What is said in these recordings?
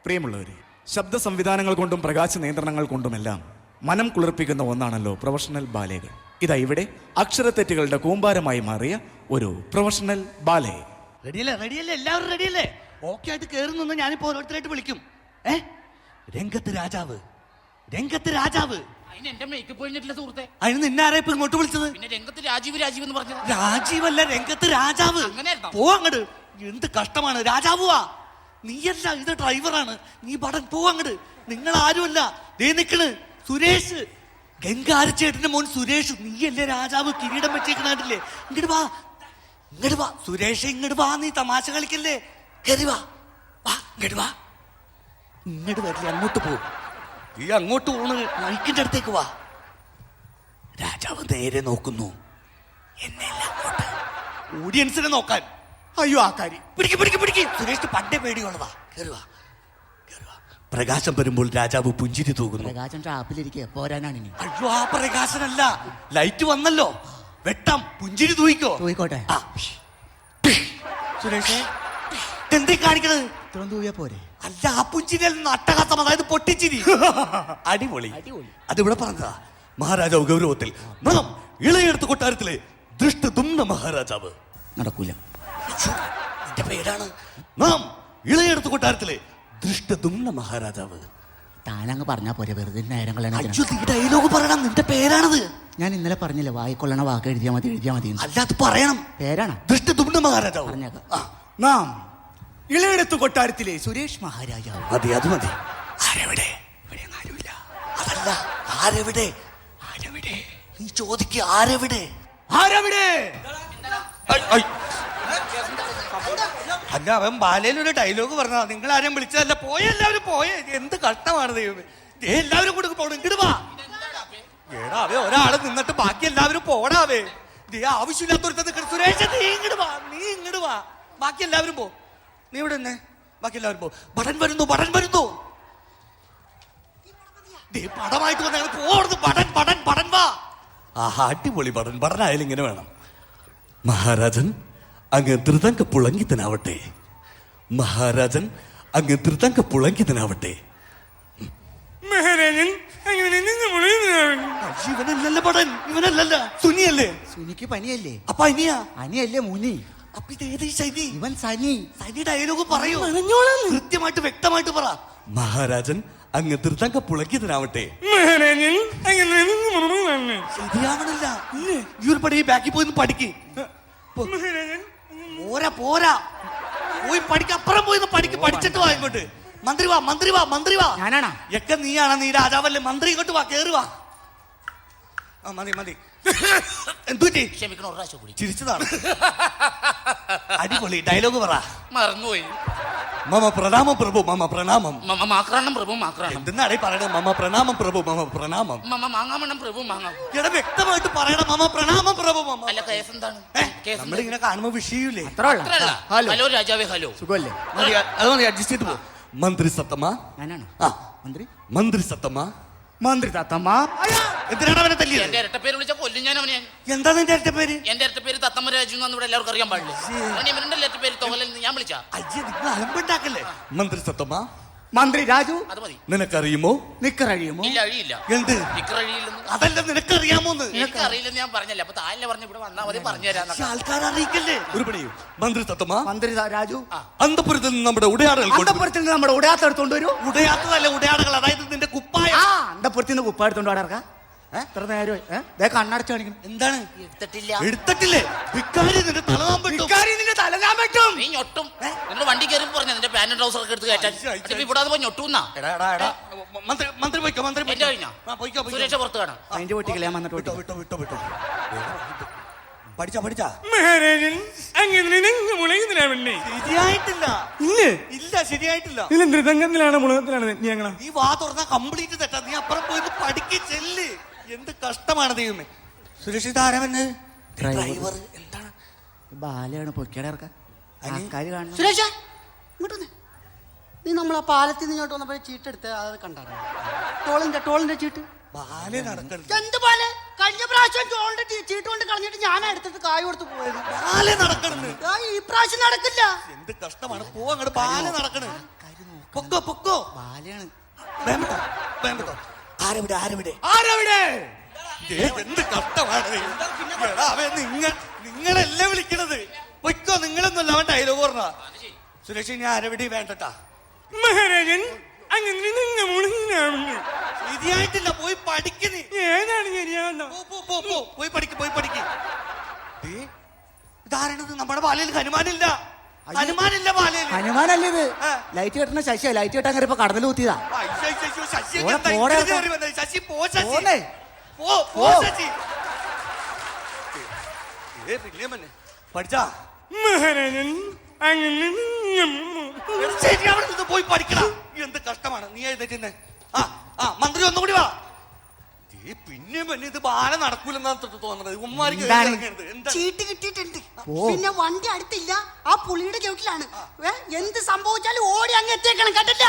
പ്രിയമുള്ളവരെ, ശബ്ദ സംവിധാനങ്ങൾ കൊണ്ടും പ്രകാശ നിയന്ത്രണങ്ങൾ കൊണ്ടുമെല്ലാം മനം കുളിർപ്പിക്കുന്ന ഒന്നാണല്ലോ പ്രൊഫഷണൽ ബാലകൾ. ഇതാ ഇവിടെ അക്ഷരത്തെറ്റുകളുടെ കൂമ്പാരമായി മാറിയ ഒരു പ്രൊഫഷണൽ ബാലെ. റെഡിയല്ലേ? റെഡിയല്ലേ? എല്ലാവരും റെഡിയല്ലേ? ഓക്കെ ആയിട്ട് കയറുന്നു. ഞാനിപ്പോ ഓരോരുത്തരായിട്ട് വിളിക്കും. രംഗത്ത് രാജാവ്, രംഗത്ത് രാജാവ്. അതിന് എന്റെ മേക്കപ്പ് കഴിഞ്ഞിട്ടില്ല സുഹൃത്തെ. അതിന് നിന്നാരാ ഇപ്പൊ ഇങ്ങോട്ട് വിളിച്ചത്? പിന്നെ രംഗത്ത് രാജീവ് രാജീവ് എന്ന് പറഞ്ഞത്. രാജീവല്ല, രംഗത്ത് രാജാവ്. പോ അങ്ങട്. എന്ത് കഷ്ടമാണ്. രാജാവുവാ നീയല്ല, ഇത് ഡ്രൈവറാണ്. നീ ബടൻ പോ അങ്ങട്. നിങ്ങൾ ആരുമല്ല. ദേ നിക്കണ് സുരേഷ്, ഗംഗാരച്ചേട്ടന്റെ മോൻ സുരേഷ്. നീയല്ലേ രാജാവ്? കിരീടം വെച്ചേക്കണാട്ടില്ലേ? ഇങ്ങോട്ട് വാ, ഇങ്ങോട്ട് വാ സുരേഷ്, ഇങ്ങോട്ട് വാ. നീ തമാശ കളിക്കല്ലേ? കയറി വാ, വാ ഇങ്ങോട്ട് വാ. ഇങ്ങോട്ട് വരില്ല, അങ്ങോട്ട് പോ. ഈ അങ്ങോട്ട് പോണ് മൈക്കിന്റെ അടുത്തേക്ക് വാ. രാജാവ് നേരെ നോക്കുന്നു, എന്നെയല്ല അങ്ങോട്ട്, ഓഡിയൻസിനെ നോക്കാൻ. അയ്യോ ആ കാര്യം പിടിക്ക് പിടിക്ക് പിടിക്ക്. സുരേഷ് പണ്ടേ പേടിയുള്ളതാ. കയറുവാ, കയറുവാ. പ്രകാശം വരുമ്പോൾ രാജാവ് പുഞ്ചിരി തൂകുന്നു. പ്രകാശം ട്രാപ്പിലിരിക്കുക പോരാനാണ് ഇനി. അയ്യോ ആ പ്രകാശനല്ല, ലൈറ്റ് വന്നല്ലോ. വെട്ടാം, പുഞ്ചിരി തൂയിക്കോ. തൂയിക്കോട്ടെ. സുരേഷേ എന്തേ കാണിക്കണത്? ഇത്രയും തൂവിയാ പോരെ? അല്ല, ആ പുഞ്ചിരിയിൽ നിന്ന് അട്ടഹാസം, അതായത് പൊട്ടിച്ചിരി. അടിപൊളി. അതിവിടെ പറഞ്ഞതാ. മഹാരാജാവ് ഗൗരവത്തിൽ, നാം ഇളയെടുത്ത് കൊട്ടാരത്തിലെ ദൃഷ്ടതുമ്ന മഹാരാജാവ്. നടക്കൂല. എന്റെ പേരാണ്. നാം ഇളയെടുത്ത് കൊട്ടാരത്തിലെ ദൃഷ്ടതുമ്ന മഹാരാജാവ്. താനങ്ങ് പറഞ്ഞാ പോരെ, വെറുതെ നേരം കളയണ. ഡയലോഗ് പറയണം. നിന്റെ പേരാണത്. ഞാൻ ഇന്നലെ പറഞ്ഞില്ലേ, വായിക്കൊള്ളണ വാക്ക് എഴുതിയാ മതി, എഴുതിയാ മതി. അല്ലാതെ പറയണം. പേരാണ് ദൃഷ്ടതുമ്ന മഹാരാജാവ്. പറഞ്ഞേക്കാം. നാം ഇളയെടുത്ത് കൊട്ടാരത്തിലെ സുരേഷ് മഹാരാജാവ്. മതി, അത് മതി. ആരെവിടെ? ഇവിടെ ആരുമില്ല. അതല്ല, ആരെവിടെ? ആരെവിടെ? നീ ചോദിക്കുക, ആരെവിടെ? ആരെവിടെ? അല്ല, അവൻ ബാലയിലൊരു ഡയലോഗ് പറഞ്ഞാ. നിങ്ങൾ ആരെയും വിളിച്ചതല്ല. പോയ എല്ലാവരും പോയേ. എന്ത് കഷ്ടമാണ് ദൈവമേ. എല്ലാവരും കൂടെ പോണം. ഇങ്ങോട്ട് വാ. ഏടാവേ, ഒരാള് നിന്നിട്ട് ബാക്കി എല്ലാവരും പോടാവേ. ആവശ്യമില്ലാത്തൊരുത്തത്. സുരേഷ് നീ ഇങ്ങോട്ട് വാ, നീ ഇങ്ങോട്ട് വാ. ബാക്കി എല്ലാവരും പോ. നീ ഇവിടെ തന്നെ. ബാക്കി എല്ലാവരും പോ. ബടൻ വരുന്നു, ബടൻ വരുന്നു. പടമായിട്ട് വന്ന പോടുന്നു. ബടൻ ബടൻ ബടൻ വാ. ആഹാ, അടിപൊളി ബടൻ. ബടനായാലും ഇങ്ങനെ വേണം. മഹാരാജൻ അങ്ങ് ധൃതങ്ക പുളങ്കിതനാവട്ടെ. മഹാരാജൻ അങ്ങ് ധൃതങ്ക പുളങ്കിതനാവട്ടെ. ഇവനല്ലല്ല ബടൻ, ഇവനല്ലല്ല. സുനിയല്ലേ? സുനിക്ക് പനിയല്ലേ? അപ്പൊ അനിയാ? അനിയല്ലേ മുനി. അപ്പൊ ഇതേത് ശനി? ഇവൻ സനി. സനി ഡയലോഗ് പറയൂ. കൃത്യമായിട്ട് വ്യക്തമായിട്ട് പറ. മഹാരാജൻ അങ്ങ് ധൃതങ്ക പുളങ്കിതനാവട്ടെ. ശരിയാവണില്ല. ഈ ഒരു പടി ബാക്കി പോയി പഠിക്ക്. പോരാ പോരാ, പോയി പഠിക്ക. അപ്പുറം പോയി പഠിക്ക്. പഠിച്ചിട്ട് വാ ഇങ്ങോട്ട്. മന്ത്രി വാ, മന്ത്രി വാ, മന്ത്രി വാ. ഞാനാണോ? ഒക്കെ നീയാണ്. നീ രാജാവല്ലേ. മന്ത്രി ഇങ്ങോട്ട് വാ, കേറി വാ. ആ മതി മതി. എന്തുപറ്റി? ക്ഷമിക്കണം, ഒരു പ്രാവശ്യം കൂടി. ചിരിച്ചതാണ്. അടിപൊളി ഡയലോഗ് പറ. മറന്നുപോയി. മമ പ്രണാമം പ്രഭു, മമ പ്രണാമം. മമ മാക്രാണം പ്രഭു മാക്രാണം. എന്തെന്നാടേ പറയണത്? മമ പ്രണാമം പ്രഭു, മമ പ്രണാമം. മമ മാങ്ങാമണം പ്രഭു മാങ്ങാം. എടാ വ്യക്തമായിട്ട് പറയണം. മമ പ്രണാമം പ്രഭു. മമ. അല്ല, കേസ് എന്താണ്? നമ്മളിങ്ങനെ കാണുമ്പോ വിഷയൂലേ? അത്രല്ല. ഹലോ രാജാവേ, ഹലോ. സുഖമല്ലേ? അത് മതി, അഡ്ജസ്റ്റ് ചെയ്ത് പോ. മന്ത്രി സത്തമ്മ. ഞാനാണ് മന്ത്രി. മന്ത്രി സത്തമ്മ. മന്ത്രി തത്തമ്മ. എന്തിനാണ് അവനെ തല്ലിയത്? എന്റെ ഇരട്ടപ്പേര് വിളിച്ച കൊല്ലും ഞാൻ അവനെ. എന്താ നിന്റെ ഇരട്ട പേര്? എന്റെ ഇരട്ടപ്പേര് തത്തമ്മ രാജു എന്ന് ഇവിടെ എല്ലാവർക്കും അറിയാൻ പാടില്ല. ഇവന്റെ ഇരട്ടപ്പേര് തോകലൻ ഞാൻ വിളിച്ച. അയ്യ, നിങ്ങൾ അലമ്പുണ്ടാക്കല്ലേ? മന്ത്രി സത്തമ്മ. മന്ത്രി രാജു. അത് മതി. നിനക്കറിയുമോ? നിക്കറഴിയുമോ? ഇല്ല, അഴിയില്ല. എന്ത്? നിക്കറഴിയില്ലെന്ന്. അതല്ല, നിനക്കറിയാമോന്ന്. എനിക്ക് അറിയില്ലെന്ന് ഞാൻ പറഞ്ഞല്ലേ. അപ്പൊ താഴെ പറഞ്ഞ ഇവിടെ വന്നാൽ മതി, പറഞ്ഞു തരാം. ആൾക്കാർ അറിയിക്കല്ലേ? ഒരു പണിയും. മന്ത്രി സത്തമ്മ. മന്ത്രി രാജു. അന്തപുരത്തിൽ നിന്ന് നമ്മുടെ ഉടയാടകൾ. അന്തപുരത്തിൽ നിന്ന് നമ്മുടെ ഉടയാത്ത എടുത്തോണ്ട് വരൂ. ഉടയാത്തതല്ല, ഉടയാടകൾ. അതായത് നിന്റെ കുപ്പായ. അന്തപുരത്തിൽ നിന്ന് കുപ്പ എടുത്തോണ്ട് വാടക. എത്ര നേരമായി കണ്ണടച്ച് കാണിക്കണം. എന്താണ്? എടുത്തിട്ടില്ല. എടുത്തിട്ടില്ലേ? വിക്കാരി നിന്റെ തലനാൻ പറ്റും. നിന്റെ തലകാൻ പറ്റും. നീ ഞൊട്ടും. നിങ്ങൾ വണ്ടി കയറി പറഞ്ഞു നിന്റെ പാന്റും ട്രൗസർ ഒക്കെ എടുത്ത് കയറ്റാൻ. ഇവിടെ പോയി ഞൊട്ടുന്നാ. മന്ത്രി പോയിക്കോ, മന്ത്രി എന്റെ കഴിഞ്ഞോ? സുരേഷ പുറത്ത് കാണാം. അതിന്റെ വീട്ടിൽ ഞാൻ വന്നിട്ട് വിട്ടോ വിട്ടോ വിട്ടോ വിട്ടോ. പഠിച്ചാ പഠിച്ചാ? ശരിയായിട്ടില്ല. ഇല്ല, ശരിയായിട്ടില്ല. ധൃതംഗത്തിലാണ് മുളകത്തിലാണ് ഞങ്ങളാ. നീ വാ തുറന്നാ കംപ്ലീറ്റ് തെറ്റാ. നീ അപ്പുറം പോയിട്ട് പഠിക്ക് ചെല്ല്. എന്ത് കഷ്ടമാണ് ദൈവമേ. സുരക്ഷിത ആരവന് ഡ്രൈവർ. എന്താണ്? ബാലയാണ് പൊക്കിയുടെ ഇറക്കാൻ. ആൾക്കാര് കാണണം. സുരേഷ ഇങ്ങോട്ട് വന്നേ. നീ നമ്മളെ പാലത്തിൽ നിന്ന് ഇങ്ങോട്ട് വന്നപ്പോ ചീട്ടെടുത്ത് അത് കണ്ടാണ്. ടോളിന്റെ ചീട്ട്. ബാലെ നടക്കരുത്. എന്ത് ബാലെ? കഴിഞ്ഞ പ്രാവശ്യം ടോളിന്റെ ചീട്ട് കൊണ്ട് കളഞ്ഞിട്ട് ഞാനാ എടുത്തിട്ട് കായ് കൊടുത്ത് പോയത്. ബാലെ നടക്കണെന്ന്. ഈ പ്രാവശ്യം നടക്കില്ല. എന്ത് കഷ്ടമാണ്. പോ അങ്ങോട്ട്. ബാലെ നടക്കണേ. പൊക്കോ പൊക്കോ. ബാലയാണ്. ആരവിടെ? എന്ത് കഷ്ടമാണ്. എടാ, നിങ്ങളല്ലേ വിളിക്കണത്. പൊയ്ക്കോ, നിങ്ങളൊന്നുമല്ല. അവൻ ഡയലോഗ് പറഞ്ഞ. സുരേഷ്, ഇനി ആരവിടെ വേണ്ടട്ടാ. മഹാരാജൻ അങ്ങനെ നിങ്ങൾ മുഴുകിനാണ്. ശരിയായിട്ടില്ല, പോയി പഠിക്കുന്നേ. ഏതാണ് ശരിയാവുന്ന? പോയി പഠിക്ക്. ഇതാരണത്? നമ്മുടെ ബാലയിൽ ഹനുമാനില്ല. ഹനുമാനില്ല ബാലയിൽ. ഹനുമാനല്ലേ ഇത്? ലൈറ്റ് കെട്ടണ ശശിയാ. ലൈറ്റ് കെട്ടാൻ കയറിയപ്പോ കടലിൽ കുത്തിയതാ. ശശി പോ, ശശി പോന്നെ. പോ ശശി. പഠിച്ചാ മഹാരാജൻ അങ്ങനെ ശരി, അവിടെ നിന്ന് പോയി പഠിക്കണ. എന്ത് കഷ്ടമാണ്. നീ എഴുന്നേറ്റ്. മന്ത്രി ഒന്നുകൂടി വാ. പിന്നെ ഇത് ബാല നടക്കൂലെന്നാണ് തോന്നുന്നത്. ഉമ്മാർക്ക് ചീട്ട് കിട്ടിയിട്ടുണ്ട്. പിന്നെ വണ്ടി അടുത്തില്ല, ആ പുളിയുടെ ചവിട്ടിലാണ്. എന്ത് സംഭവിച്ചാലും ഓടി അങ്ങ് എത്തിയേക്കണം. കണ്ടില്ല?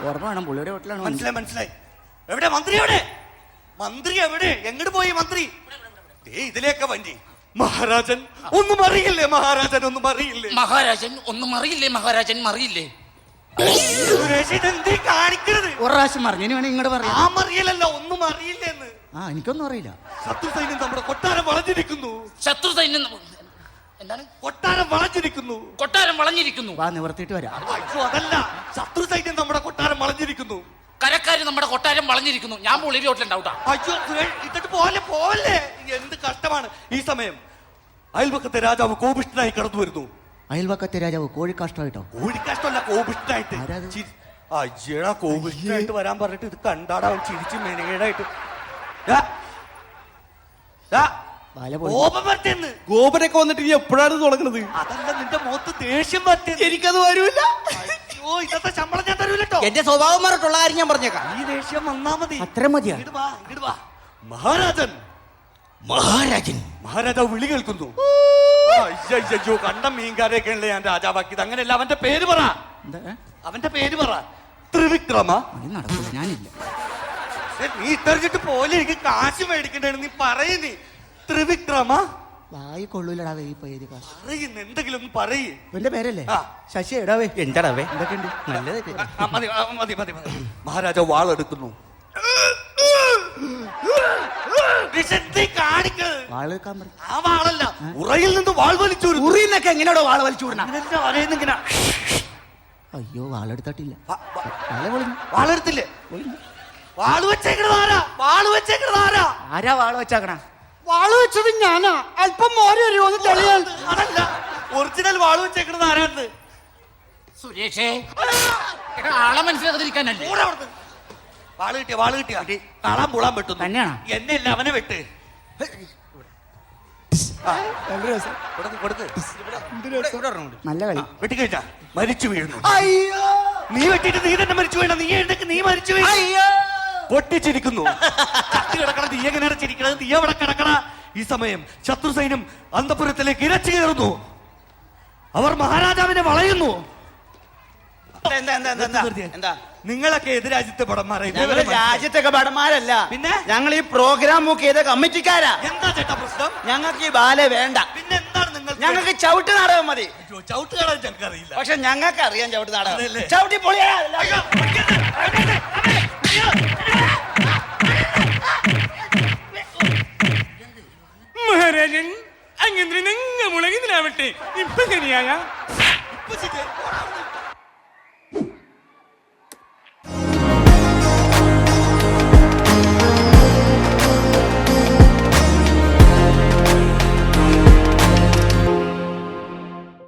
ഓർമ്മ വേണം, പുള്ളിയുടെ വീട്ടിലാണ്. മനസ്സിലായി. എവിടെ മന്ത്രി? മന്ത്രി എവിടെ? എങ്ങോട്ട് പോയി മന്ത്രി? ഇതിലേക്ക് വണ്ടി. മഹാരാജൻ ഒന്നും അറിയില്ലേ? മഹാരാജൻ ഒന്നും അറിയില്ലേ? സുരേഷ്, ഇതെന്തീ കാണിക്കരുത്? ഒരു പ്രാവശ്യം പറഞ്ഞു, ഇനി വേണേ ഇങ്ങോട്ട് പറയാം. ആ മറിയലല്ല, ഒന്നും അറിയില്ലെന്ന്. എനിക്കൊന്നും അറിയില്ല. ശത്രു സൈന്യം നമ്മുടെ കൊട്ടാരം വളഞ്ഞിരിക്കുന്നു. എന്താണ്? കൊട്ടാരം വളഞ്ഞിരിക്കുന്നു. വാ, നിവർത്തിയിട്ട് വരാം. അയ്യോ, അതല്ല. ശത്രു സൈന്യം നമ്മുടെ കൊട്ടാരം വളഞ്ഞിരിക്കുന്നു. കരക്കാര് നമ്മുടെ കൊട്ടാരം വളഞ്ഞിരിക്കുന്നു. ഞാൻ പുള്ളിയുടെ വീട്ടിലുണ്ടാവട്ടാ. അയ്യോ, ഇട്ടിട്ട് പോവല്ലേ. എന്ത് കഷ്ടമാണ്. ഈ സമയം അയൽപക്കത്തെ രാജാവ് കോപിഷ്ഠനായി കടന്നു വരുന്നു. അയൽവക്കത്തെ രാജാവ് കോഴിക്കാഷ്ടമായിട്ടോ? കോഴിക്കാഷ്ടമല്ല, കോപിഷ്ഠനായിട്ട്. ആരാത്? അയ്യടാ, കോപിഷ്ഠനായിട്ട് വരാൻ പറഞ്ഞിട്ട് ഇത് കണ്ടാടാ അവൻ ചിരിച്ച് മെനകേടായിട്ട്. ഗോപനൊക്കെ വന്നിട്ട് ഇനി എപ്പോഴാണ് തുടങ്ങുന്നത്? അതല്ല, നിന്റെ മുഖത്ത് ദേഷ്യം പറ്റുന്നത്. എനിക്കത് വരൂല്ല. അയ്യോ, ഇന്നത്തെ ശമ്പളം ഞാൻ തരൂലട്ടോ. എന്റെ സ്വഭാവം മാറിട്ടുള്ള കാര്യം ഞാൻ പറഞ്ഞേക്കാം. ഈ ദേഷ്യം വന്നാ മതി. അത്ര മതിയാ? ഇങ്ങട് വാ. മഹാരാജാവ് വിളി കേൾക്കുന്നു. അയ്യോ, കണ്ട മീൻകാരെയൊക്കെ ഉള്ള ഞാൻ രാജാവാക്കിയത്. അങ്ങനെയല്ല, അവന്റെ പേര് പറ. ത്രിവിക്രമ. നടക്കില്ല, ഞാനില്ല. നീ ഇത്തറിഞ്ഞിട്ട് പോലെ എനിക്ക് കാശ് മേടിക്കണ്ടേ? നീ പറയുന്നേ. ത്രിവിക്രമ. വായി കൊള്ളൂലടാ ഈ പേര്. പറയുന്ന എന്തെങ്കിലും ഒന്ന് പറയേ. എന്റെ പേരല്ലേ? ആ. ശശി. എടാവേ, എന്താടാവേ? എന്തൊക്കെയുണ്ട്? നല്ലതൊക്കെ. മതി. മഹാരാജാവ് വാളെടുക്കുന്നു. വാളെടുക്കാൻ പറ. ആ വാളല്ല, ഉറയിൽ നിന്ന് വാൾ വലിച്ചു. ഉറിന്നൊക്കെ എങ്ങനെയാണോ വാള് വലിച്ചു വിടണം? അയ്യോ, വാളെടുത്തിട്ടില്ല. വാളെടുത്തില്ലേ? വാള് വെച്ചേക്കണതാരാ? ആരാ വാള് വെച്ചാക്കണ? വാള് വെച്ചത് ഞാനാ. അല്പം മോരെ അറിയോന്ന് തെളിയാൻ. അതല്ല, ഒറിജിനൽ വാള് വെച്ചേക്കണത് ആരാണ്? സുരേഷേ, ആളെ മനസ്സിലാക്കാതിരിക്കാനല്ലേ? വാള് കിട്ടിയ കാണാൻ പൂളാൻ പറ്റുന്നു. തന്നെയാണോ? എന്നെ ഇല്ല, അവനെ വെട്ട്. നല്ല കളി. വെട്ടിക്കഴിഞ്ഞാ മരിച്ചു വീഴുന്നു. അയ്യോ, നീ വെട്ടിട്ട് നീ തന്നെ മരിച്ചു വീണ. നീ മരിച്ചു വീണ. പൊട്ടിച്ചിരിക്കുന്നു. ചത്തി കിടക്കണ നീ എങ്ങനെയാണ് ചിരിക്കണത്? നീ എവിടെ കിടക്കണ? ഈ സമയം ശത്രു സൈന്യം അന്തപുരത്തിലേക്ക് ഇരച്ചു കയറുന്നു. അവർ മഹാരാജാവിനെ വളയുന്നു. നിങ്ങളൊക്കെ ഏത് രാജ്യത്തെ ഭടന്മാരാണ്? രാജ്യത്തൊക്കെ ഭടന്മാരല്ല, പിന്നെ ഞങ്ങൾ ഈ പ്രോഗ്രാം ബുക്ക് ചെയ്ത കമ്മിറ്റിക്കാരാ. എന്താ ചേട്ടാ പ്രശ്നം? ഞങ്ങൾക്ക് ഈ ബാല വേണ്ട. പിന്നെ എന്താണ് നിങ്ങൾ? ഞങ്ങൾക്ക് ചവിട്ട് നാടകം മതി. ചവിട്ട് കാണാൻ ഞങ്ങൾക്ക് അറിയില്ല. പക്ഷെ ഞങ്ങൾക്ക് അറിയാം ചവിട്ട് നാടകം. അതല്ലേ? ചവിട്ടി പൊളിയാ. മഹാരാജൻ അങ്ങനെ നിങ്ങൾ മുളകിനാവട്ടെ. ഇപ്പൊ ശരിയാകാം.